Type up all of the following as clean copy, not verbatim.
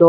2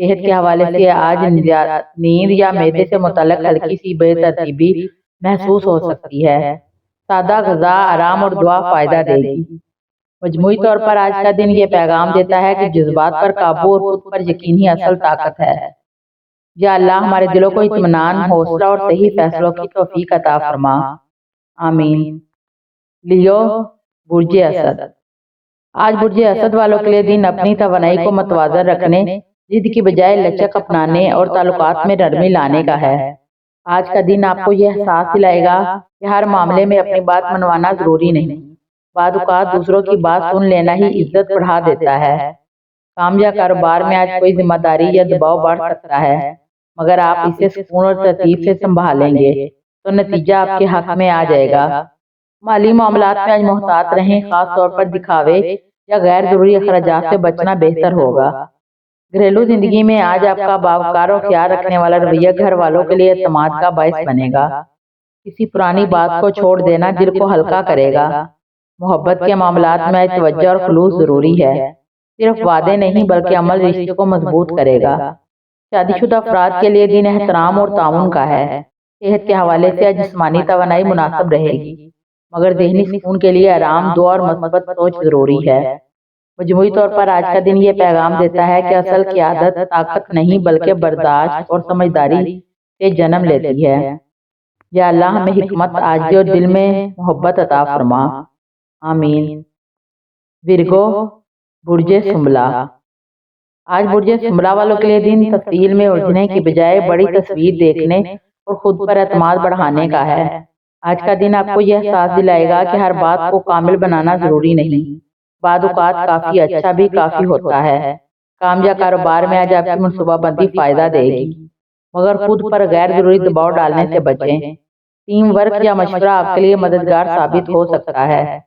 صحت کے حوالے سے آج نیند یا معدے سے متعلق ہلکی سی بے ترتیبی محسوس ہو سکتی ہے۔ سادہ غذا آرام اور دعا فائدہ دے گی۔ مجموعی طور پر آج کا دن یہ پیغام دیتا ہے کہ جذبات پر قابو اور خود پر یقین ہی اصل طاقت ہے۔ یا اللہ ہمارے دلوں کو اطمینان، حوصلہ اور صحیح فیصلوں کی توفیق عطا فرما۔ آمین۔ لیو، برج اسد۔ آج برج اسد والوں کے لیے دن اپنی توانائی کو متوازن رکھنے، ضد کی بجائے لچک اپنانے اور تعلقات میں نرمی لانے کا ہے۔ آج کا دن آپ کو یہ احساس دلائے گا کہ ہر معاملے میں اپنی بات منوانا ضروری نہیں۔ بعض اوقات دوسروں کی بات سن لینا ہی عزت بڑھا دیتا ہے۔ کام یا کاروبار میں آج کوئی ذمہ داری یا دباؤ بڑھ سکتا ہے، مگر آپ اسے سکون اور ترتیب سے سنبھالیں گے تو نتیجہ آپ کے حق میں آ جائے گا۔ مالی معاملات میں آج محتاط رہیں، خاص طور پر دکھاوے یا غیر ضروری اخراجات سے بچنا بہتر ہوگا۔ گھریلو زندگی میں آج آپ کا باوقار اور خیال رکھنے والا رویہ گھر والوں کے لیے اعتماد کا باعث بنے گا۔ کسی پرانی بات کو چھوڑ دینا دل کو ہلکا کرے گا۔ محبت کے معاملات میں آج توجہ اور خلوص ضروری ہے۔ صرف وعدے نہیں بلکہ عمل رشتے کو مضبوط کرے گا۔ شادی شدہ افراد کے لیے دن احترام اور تعاون کا ہے۔ صحت کے حوالے سے آج جسمانی توانائی مناسب رہے گی، مگر ذہنی سکون کے لیے آرام، دعا اور مثبت سوچ ضروری ہے۔ مجموعی طور پر آج کا دن یہ پیغام دیتا ہے کہ اصل قیادت طاقت نہیں بلکہ برداشت اور سمجھداری سے جنم لیتی ہے۔ یا اللہ ہمیں حکمت، عاجزی اور دل میں محبت عطا فرما۔ آمین۔ ورگو، برج سنبلا۔ آج برج سنبلا والوں کے لیے دن تفصیل میں الجھنے کی بجائے بڑی تصویر دیکھنے اور خود پر اعتماد بڑھانے کا ہے۔ آج کا دن آپ کو یہ احساس دلائے گا کہ ہر بات کو کامل بنانا ضروری نہیں۔ بعض اوقات کافی اچھا بھی کافی ہوتا ہے۔ کام یا کاروبار میں آج آپ کی منصوبہ بندی فائدہ دے گی، مگر خود پر غیر ضروری دباؤ ڈالنے سے بچیں۔ ٹیم ورک یا مشورہ آپ کے لیے مددگار ثابت ہو سکتا ہے۔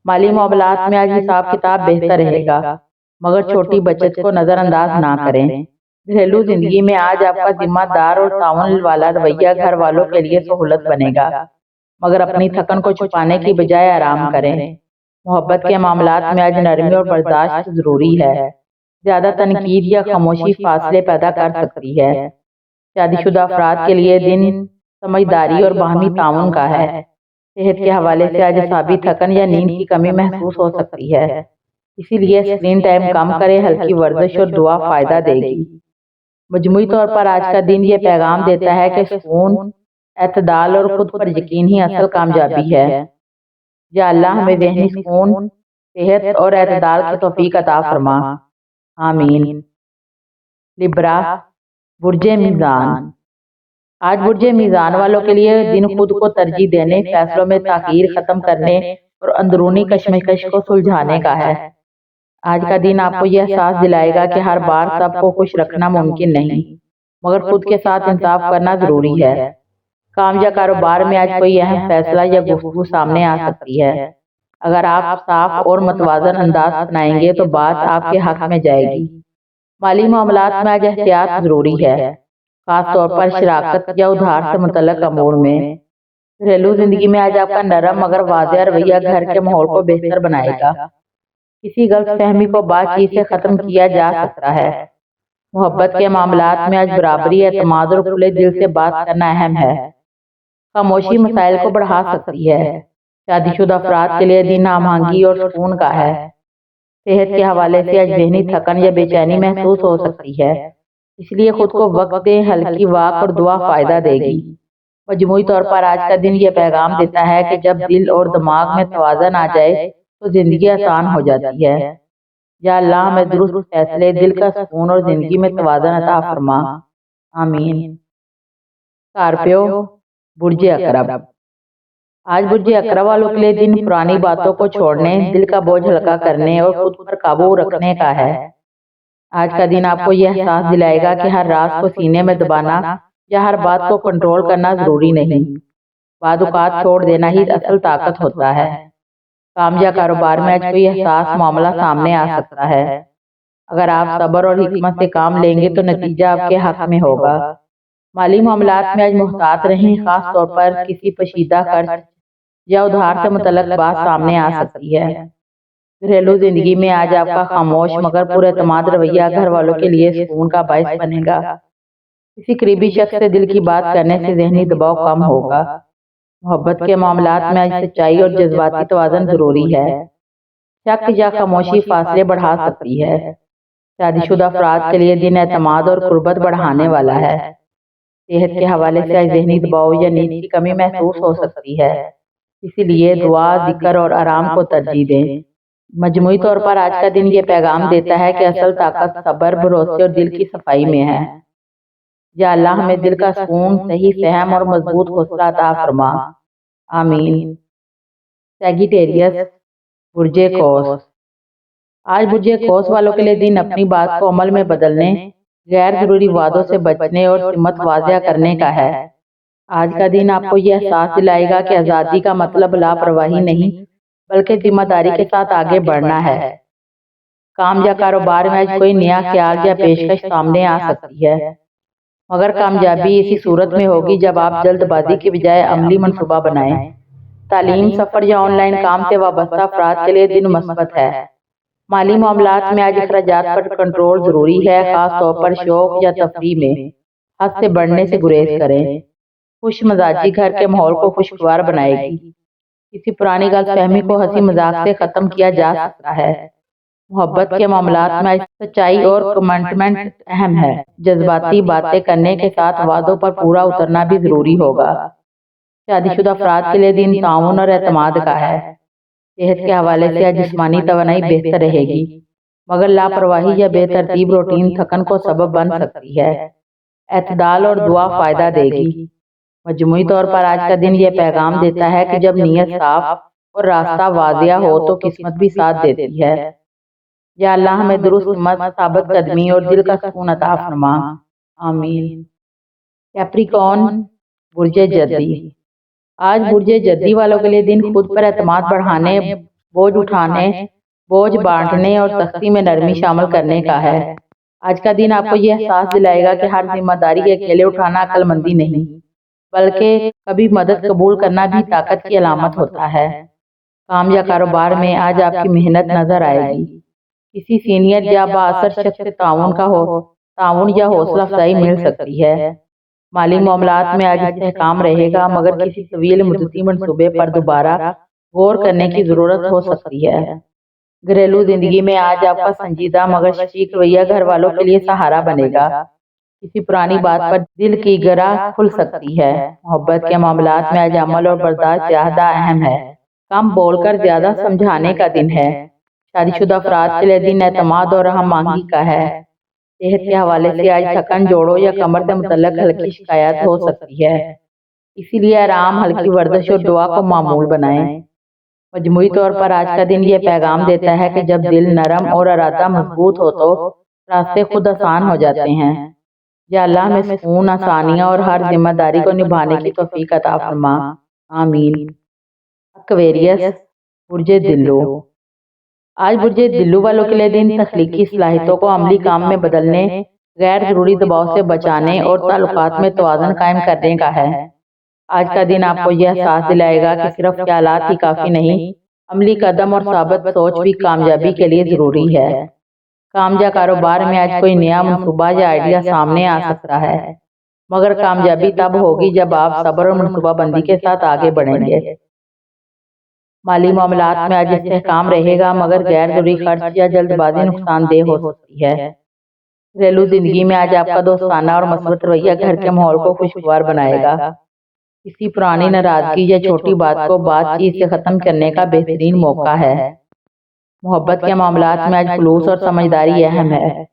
مالی معاملات میں آج حساب کتاب بہتر رہے گا، مگر چھوٹی بچت کو نظر انداز نہ کریں۔ گھریلو زندگی میں آج آپ کا ذمہ دار اور تعاون والا رویہ گھر والوں کے لیے سہولت بنے گا، مگر اپنی تھکن کو چھپانے کی بجائے آرام کریں۔ محبت کے معاملات میں آج نرمی اور برداشت ضروری ہے۔ زیادہ تنقید یا خاموشی فاصلے پیدا کر سکتی ہے۔ شادی شدہ افراد کے لیے دن سمجھداری اور باہمی تعاون کا ہے۔ صحت کے حوالے سے آج اعصابی تھکن یا نیند کی کمی محسوس ہو سکتی ہے، اسی لیے اسکرین ٹائم کم کریں۔ ہلکی ورزش اور دعا فائدہ دے گی۔ مجموعی طور پر آج کا دن یہ پیغام دیتا ہے کہ سکون، اعتدال اور خود پر یقین ہی اصل کامیابی ہے۔ یا اللہ ہمیں ذہنی سکون، صحت اور اعتدال کی توفیق عطا فرما۔ آمین۔ لبرا، برج میزان۔ آج برج میزان والوں کے لیے دن خود کو ترجیح دینے، فیصلوں میں تاخیر ختم کرنے اور اندرونی کشمکش کو سلجھانے کا ہے۔ آج کا دن آپ کو یہ احساس دلائے گا کہ ہر بار سب کو خوش رکھنا ممکن نہیں، مگر خود کے ساتھ انصاف کرنا ضروری ہے۔ کام یا کاروبار میں آج کوئی اہم فیصلہ یا گفتگو سامنے آ سکتی ہے۔ اگر آپ صاف اور متوازن انداز اپنائیں گے تو بات آپ کے حق میں جائے گی۔ مالی معاملات میں آج احتیاط ضروری ہے، خاص طور پر شراکت یا ادھار سے متعلق امور میں۔ گھریلو زندگی میں آج آپ کا نرم مگر واضح رویہ گھر کے ماحول کو بہتر بنائے گا۔ کسی غلط فہمی کو بات چیت سے ختم کیا جا سکتا ہے۔ محبت کے معاملات میں آج برابری، اعتماد اور کھلے دل سے بات کرنا اہم ہے۔ خاموشی مسائل کو بڑھا سکتی ہے۔ شادی شدہ افراد کے لیے دن ہم آہنگی اور سکون کا ہے۔ صحت کے حوالے سے آج ذہنی تھکن یا بے چینی محسوس ہو سکتی ہے، اس لیے خود کو وقت دیں۔ ہلکی واک اور دعا فائدہ دے گی۔ مجموعی طور پر آج کا دن یہ پیغام دیتا ہے کہ جب دل اور دماغ میں توازن آ جائے تو زندگی آسان ہو جاتی ہے۔ یا اللہ ہمیں درست فیصلے، دل کا سکون اور زندگی میں توازن عطا فرما۔ آمین۔ اسکارپیو، برج عقرب۔ آج برج عقرب والوں کے لیے دن پرانی باتوں کو چھوڑنے، دل کا بوجھ ہلکا کرنے اور خود پر قابو رکھنے کا ہے۔ آج کا دن آپ کو یہ احساس دلائے گا کہ ہر راز کو سینے میں دبانا یا ہر بات کو کنٹرول کرنا ضروری نہیں۔ بعض اوقات چھوڑ دینا ہی اصل طاقت ہوتا ہے۔ کام یا کاروبار میں آج کوئی حساس معاملہ سامنے آ سکتا ہے۔ اگر آپ صبر اور حکمت سے کام لیں گے تو نتیجہ آپ کے حق میں ہوگا۔ مالی معاملات میں آج محتاط رہیں، خاص طور پر کسی پوشیدہ خرچ یا ادھار سے متعلق بات سامنے آ سکتی ہے۔ گھریلو زندگی میں آج آپ کا خاموش مگر پراعتماد رویہ گھر والوں کے لیے سکون کا باعث بنے گا۔ کسی قریبی شخص سے دل کی بات کرنے سے ذہنی دباؤ کم ہوگا۔ محبت کے معاملات میں آج سچائی اور جذباتی توازن ضروری ہے۔ شک یا خاموشی فاصلے بڑھا سکتی ہے۔ شادی شدہ افراد کے لیے دن اعتماد اور قربت بڑھانے والا ہے۔ صحت کے حوالے سے آج ذہنی دباؤ یا نیند کی کمی محسوس ہو سکتی ہے، اسی لیے دعا، ذکر اور آرام کو ترجیح دیں۔ مجموعی طور پر آج کا دن یہ پیغام دیتا ہے کہ اصل طاقت صبر، بھروسے اور دل کی صفائی میں ہے۔ یا اللہ ہمیں دل کا سکون، صحیح فہم اور مضبوط حوصلہ عطا فرما، آمین۔ سیگیٹیریس، برج قوس۔ آج برج قوس والوں کے لیے دن اپنی بات کو عمل میں بدلنے، غیر ضروری وعدوں سے بچنے اور سمت واضح کرنے کا ہے۔ آج کا دن آپ کو یہ احساس دلائے گا کہ آزادی کا مطلب لاپرواہی نہیں بلکہ ذمہ داری کے ساتھ آگے بڑھنا ہے۔ کام یا کاروبار میں آج کوئی نیا خیال یا پیشکش سامنے آ سکتی ہے، مگر کامیابی اسی صورت میں ہوگی جب آپ جلد بازی کے بجائے عملی منصوبہ بنائیں۔ تعلیم، سفر یا آن لائن کام سے وابستہ افراد کے لیے دن مثبت ہے۔ مالی معاملات میں آج اخراجات پر کنٹرول ضروری ہے، خاص طور پر شوق یا تفریح میں حد سے بڑھنے سے گریز کریں۔ خوش مزاجی گھر کے ماحول کو خوشگوار بنائے گی۔ کسی پرانی غلط فہمی کو ہنسی مذاق سے ختم کیا جا سکتا ہے۔ محبت کے معاملات میں سچائی اور کمٹمنٹ اہم ہے۔ جذباتی باتیں کرنے کے ساتھ وعدوں پر پورا اترنا بھی ضروری ہوگا۔ شادی شدہ افراد کے لیے دن تعاون اور اعتماد کا ہے۔ صحت کے حوالے سے جسمانی توانائی بہتر رہے گی، مگر لاپرواہی یا بے ترتیب روٹین تھکن کو سبب بن سکتی ہے۔ اعتدال اور دعا فائدہ دے گی۔ مجموعی طور پر آج کا دن یہ پیغام دیتا ہے کہ جب نیت صاف اور راستہ واضح ہو تو قسمت بھی ساتھ دیتی ہے۔ یا اللہ ہمیں درست ہمت، ثابت قدمی اور دل کا سکون عطا فرما، آمین۔ کیپریکارن، برج جدی۔ آج برج جدی والوں کے لیے دن خود پر اعتماد بڑھانے، بوجھ اٹھانے، بوجھ بانٹنے اور سختی میں نرمی شامل کرنے کا ہے۔ آج کا دن آپ کو یہ احساس دلائے گا کہ ہر ذمہ داری اکیلے اٹھانا عقل مندی نہیں بلکہ کبھی مدد قبول کرنا بھی طاقت کی علامت ہوتا ہے۔ کام یا کاروبار میں آج آپ کی محنت نظر آئے گی۔ کسی سینئر یا بااثر شخص سے تعاون یا حوصلہ افزائی مل سکتی ہے۔ مالی معاملات میں آج استحکام رہے گا، مگر کسی طویل مدتی منصوبے پر دوبارہ غور کرنے کی ضرورت ہو سکتی ہے۔ گھریلو زندگی میں آج آپ کا سنجیدہ مگر شفیق رویہ گھر والوں کے لیے سہارا بنے گا۔ کسی پرانی بات پر دل کی گرہ کھل سکتی ہے۔ محبت کے معاملات میں آج عمل اور برداشت زیادہ اہم ہے۔ کم بول کر زیادہ سمجھانے کا دن ہے۔ شادی شدہ افراد کے لیے دن اعتماد اور ہم آہنگی کا ہے۔ صحت کے حوالے سے آج تھکن، جوڑوں یا کمر سے متعلق ہلکی شکایت ہو سکتی ہے، اسی لیے آرام، ہلکی ورزش اور دعا کو معمول بنائیں۔ مجموعی طور پر آج کا دن یہ پیغام دیتا ہے کہ جب دل نرم اور ارادہ مضبوط ہو تو راستے خود آسان ہو جاتے ہیں۔ یا اللہ ہمیں سکون، آسانیاں اور ہر ذمہ داری کو نبھانے کی توفیق عطا فرما، آمین۔ ایکویریس، برج دلو۔ آج برج دلو والوں کے لیے دن تخلیقی صلاحیتوں کو عملی کام میں بدلنے، غیر ضروری دباؤ سے بچانے اور تعلقات میں توازن قائم کرنے کا ہے۔ آج کا دن آپ کو یہ احساس دلائے گا کہ صرف خیالات ہی کافی نہیں، عملی قدم اور ثابت سوچ بھی کامیابی کے لیے ضروری ہے۔ کام یا کاروبار میں آج کوئی نیا منصوبہ یا آئیڈیا سامنے آ سکتا ہے، مگر کامیابی تب ہوگی جب آپ صبر اور منصوبہ بندی کے ساتھ آگے بڑھیں گے۔ مالی معاملات میں آج استحکام رہے گا، مگر غیر ضروری خرچ یا جلد بازی نقصان دہ ہو سکتی ہے۔ گھریلو زندگی میں آج آپ کا دوستانہ اور مثبت رویہ گھر کے ماحول کو خوشگوار بنائے گا۔ کسی پرانی ناراضگی یا چھوٹی بات کو بات چیت سے ختم کرنے کا بہترین موقع ہے۔ محبت کے معاملات میں آج خلوص اور سمجھداری اہم ہے۔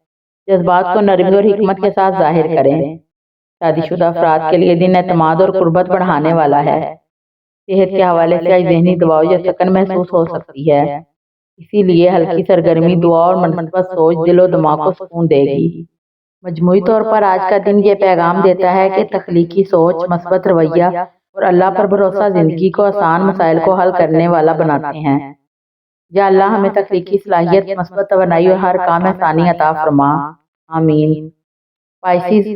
جذبات کو نرمی اور حکمت کے ساتھ ظاہر کریں۔ شادی شدہ افراد کے لیے دن اعتماد اور قربت بڑھانے والا ہے۔ صحت کے حوالے سے آج ذہنی دباؤ یا تھکن محسوس ہو سکتی ہے، اسی لیے ہلکی سرگرمی، دعا اور مثبت سوچ دل و دماغ کو سکون دے گی۔ مجموعی طور پر آج کا دن یہ پیغام دیتا ہے کہ تخلیقی سوچ، مثبت رویہ اور اللہ پر بھروسہ زندگی کو آسان مسائل کو حل کرنے والا بناتے ہیں۔ یا اللہ ہمیں تخلیقی صلاحیت، مثبت توانائی اور ہر کام میں آسانی عطا فرما، آمین۔ پائسیس،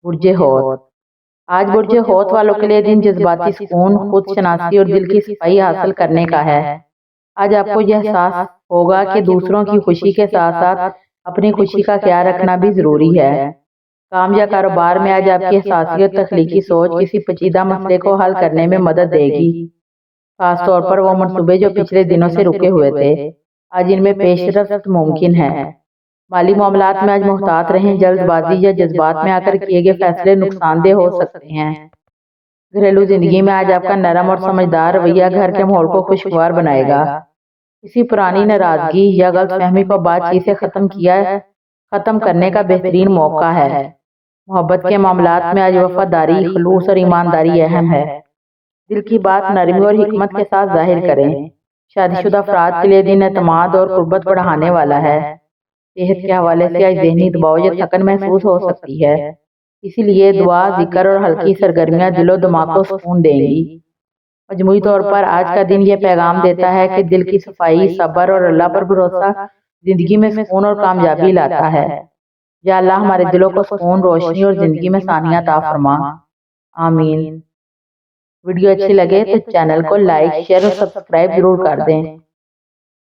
برج حوت۔ آج برج حوت والوں کے لیے دن جذباتی سکون، خود شناسی اور دل کی صفائی حاصل کرنے کا ہے۔ آج آپ کو یہ احساس ہوگا کہ دوسروں کی خوشی کے ساتھ ساتھ اپنی خوشی کا خیال رکھنا بھی ضروری ہے۔ کام یا کاروبار میں آج آپ کی احساسی اور تخلیقی سوچ کسی پیچیدہ مسئلے کو حل کرنے میں مدد دے گی۔ خاص طور پر وہ منصوبے جو پچھلے دنوں سے رکے ہوئے تھے، آج ان میں پیش رفت ممکن ہے۔ مالی معاملات میں آج محتاط رہیں، جلد بازی یا جذبات میں آ کر کیے گئے فیصلے نقصان دہ ہو سکتے ہیں۔ گھریلو زندگی میں آج آپ کا نرم اور سمجھدار رویہ گھر کے ماحول کو خوشگوار بنائے گا۔ کسی پرانی ناراضگی یا غلط فہمی کو بات چیت سے ختم کرنے کا بہترین موقع ہے۔ محبت کے معاملات میں آج وفاداری، خلوص اور ایمانداری اہم ہے۔ دل کی بات نرمی اور حکمت کے ساتھ ظاہر کریں۔ شادی شدہ افراد کے لیے دن اعتماد اور قربت بڑھانے والا ہے۔ صحت کے حوالے سے آج ذہنی دباؤ یا تھکن محسوس ہو سکتی ہے، اسی لیے دعا، ذکر اور ہلکی سرگرمیاں دل و دماغ کو سکون دیں گی۔ مجموعی طور پر آج کا دن یہ پیغام دیتا ہے کہ دل کی صفائی، صبر اور اللہ پر بھروسہ زندگی میں سکون اور کامیابی لاتا ہے۔ یا اللہ ہمارے دلوں کو سکون، روشنی اور زندگی میں سانیہ عطا فرما۔ آمین۔ ویڈیو اچھی لگے تو چینل کو لائک، شیئر اور سبسکرائب ضرور کر دیں۔